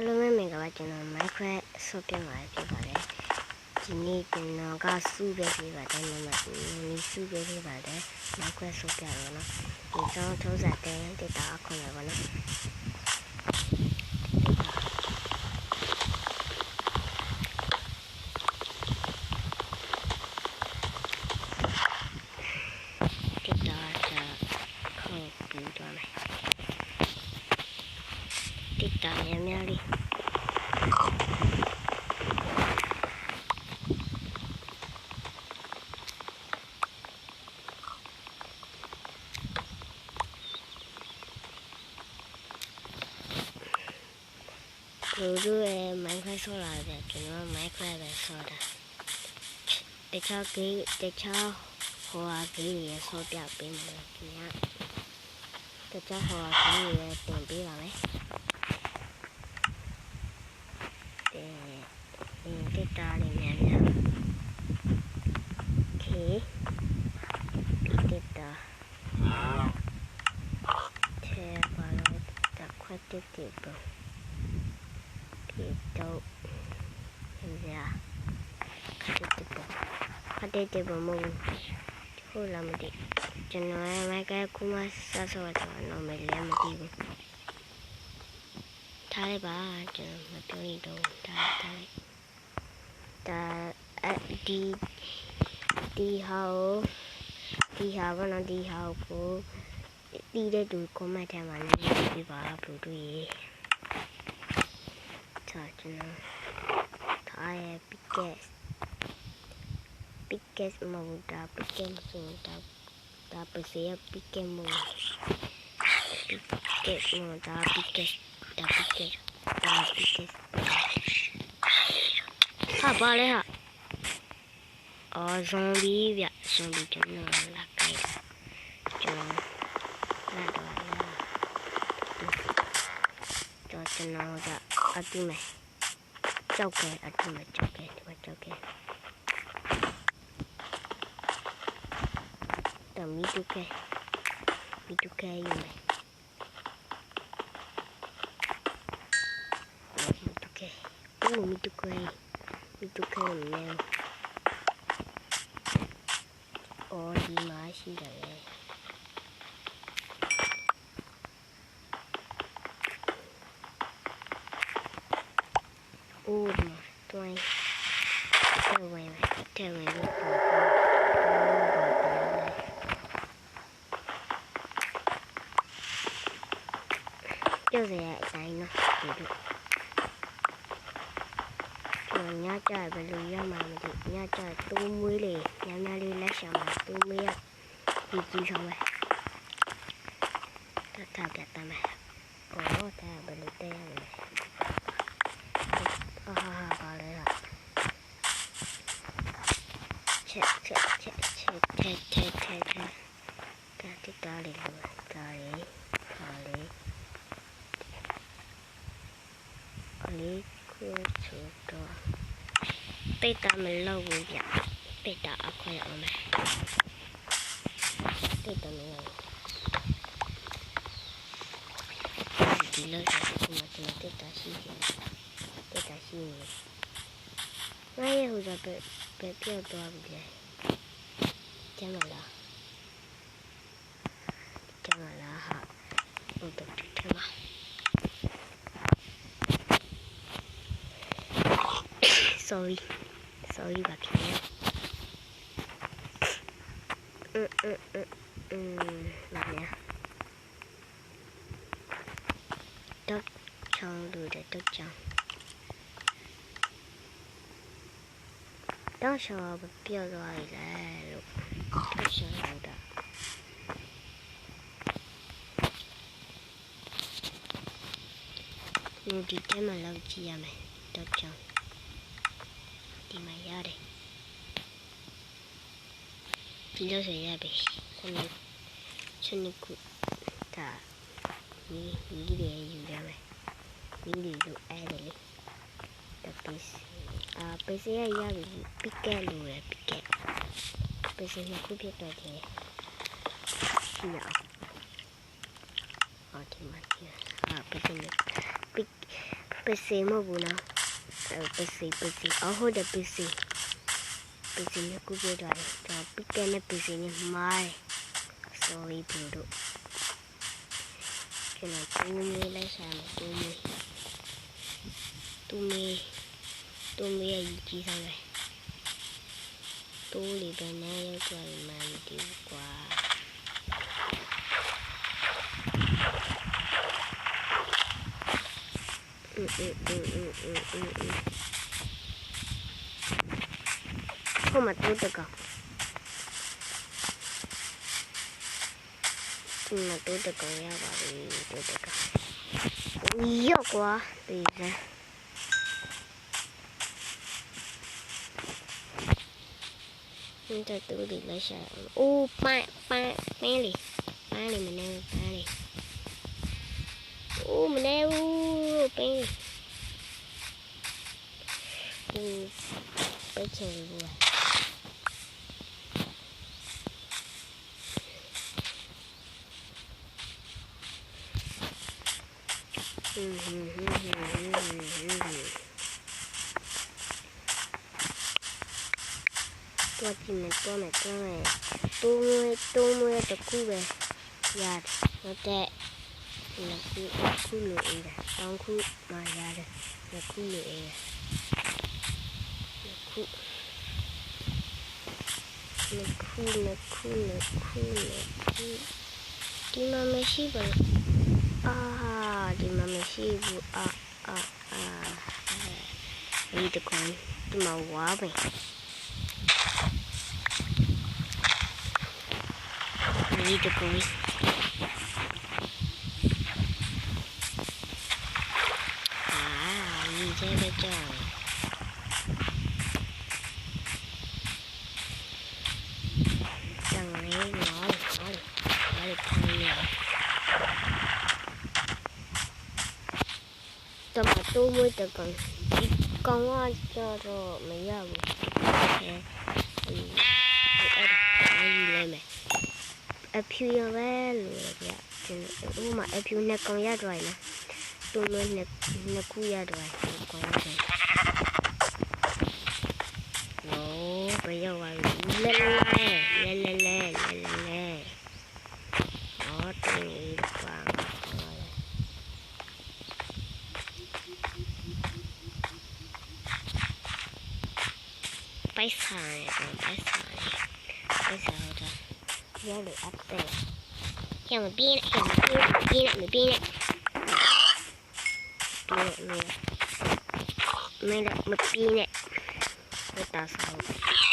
အားလုံးပဲမင်္ဂလာပါကျွန်တော် Minecraft ဆော့ပြမှာဖြစ်ပါတယ်ဒီနေ့ကျွန်တော်ကစုပဲဖြစ်ပါတယ်မမစုပဲဖြစ်ပါတယ် Minecraft ဆော့ပြရနော်ဒီတော့ထုံးစံတဲ့တက်တာအခုရပါနော်တက်တာခေါ်ပြီးတော့မယ်တက်တာများများလေးတို့ရဲ့ Minecraft ဆော့လာတယ်ကျွန်တော် Minecraft ပဲဆော့တာတခြားဟိုဟာဂိမ်းရဆော့ပြပေးမယ်ခင်ဗျာတခြားဟိုဟာဂိမ်းရတင်ပေးပါမယ်တက်တာလေးများများโอเคတက်တာထဲပါတော့တခွတ်တက်တယ်ပေါ့ဒီတော့ညာခတ်တဲ့ပုံမဟုတ်လားမသိကျွန်တော်ရဲ့မိုက်ကကူမဆက်ဆော့တော့တော့မလဲမသိဘူးထားလိုက်ပါကျွန်တော်မပြောရင်တော့ထားလိုက်ဒီဟာဘာလို့ဒီဟာကိုတီးတဲ့သူ comment ထဲမှာလည်းရေးပြပါဘလို့တွေ့ရကျွန်တော်ထားရဲ့ biggest မဟုတ်တာ biggest ဆိုတာဒါပစေရ biggest မဟုတ် biggest ဆိုတာ biggest ဟာပါလေဟာအော် zombie ဗျ zombie ကျွန်တော်လာခိုင်းတာကျွန်တော်လာတော့ကျွန်တော်ကအတူမယ်ကြောက်ခဲ့အတူမယ်ကြောက်ခဲ့ဒီမှာကြောက်ခဲ့တမီတူခဲ့ယူမယ်မီတူခဲ့မယ်အော်ဒီမှာရှိတယ်လေအိုးဒီမှာတွိုင်းတဲ့ဝင်လို့ပြောစရာအတိုင်းနော်ဒီလိုညကြဘယ်လိုရမှာမသိညကြတူးမွေးလေညများလေးလက်ရှာမှာတူးမွေးရဒီကြီးဆောင်ပဲတတ်ပြတ်မယ်အော်ဒါဘယ်လိုတဲရမလဲပါလေချက်တာလေးပါလေကိုချိုတော့ပိတ်တာမလုပ်ဘူးဗျပိတ်တာအခွင့်အောင်မယ်ပိတ်တာမလုပ်ဒီလိုဆိုမှကျွန်တော်ပိတ်တာရှိနေငါရဲ့ဟိုကပဲပြောက်သွားပြီလေကျမလားဟာဟိုတော့ထဲမှာsorry ပါခင်ဗျာလာnha đất trong đùi để đất trong đó sao bị tiêu rồi là lúc đất sao đó nhưng đi thế mà lâu chi à mày đất trong đi mày ra đây đi đâu rồi ra đây 손님 다 미리 유명해 미리도 애들이 다 베스야 이야기 삐깨로래 삐깨 베스는 쿠비도 돼 그냥 어디 말이야 베스는 ပစီမဟုတ်ဘူးနော်ပစီဟုတ်တယ်ပစီနဲ့ကူပြသွားတယ်တော့ပီကနဲ့ပစီနဲ့မိုင်း sorry ဘူးတို့ကျွန်တော်တူမီလိုက်ရှာမယ်တူမီရဲ့ကြီးစားပဲတူးလေးပဲနဲ့ရောက်သွားရင်မှမတည်ဘူးကွာဟိုမှာတူးတကောင်မတူးတကောင်ရပါပြီတူးတကောင်ရော့ကွာဒီစမ်း这肚里了下，哦，搬哩，没那搬哩，哦，没那哦，搬哩，不清楚啊。ตัวจริงมันตัวไหนตัวมือตะคู่ไปยาดแล้วแต่นักคู่หนูเองต้องคู่มายาดนักคู่หนูเองนักคู่ဒီမှာမရှိပါဒီမှာမရှိဘူးဒီတကွန်ဒီမှာဝါပဲဒီတကွန်ဒီကျဲကြောင်จังเลยน้อยแต่มาตู้มือแต่ก่อนကောင်းว่าတော့မရဘူးအဲ့လဲမယ်အဖြူရပဲလို့ပြကျွန်တော်ဥမာအဖြူနဲ့ကောင်းရတော့ရနော်တူမနဲ့ခုရတော့ကောင်းတယ်โอ้ไปရောက်ပါပြီလဲအော်တေးပါไปสายဟုတ်တာရဲလို့အပ်တယ်ကျမပြင်းနေပြင်းနေမပြင်းနဲ့တာဆော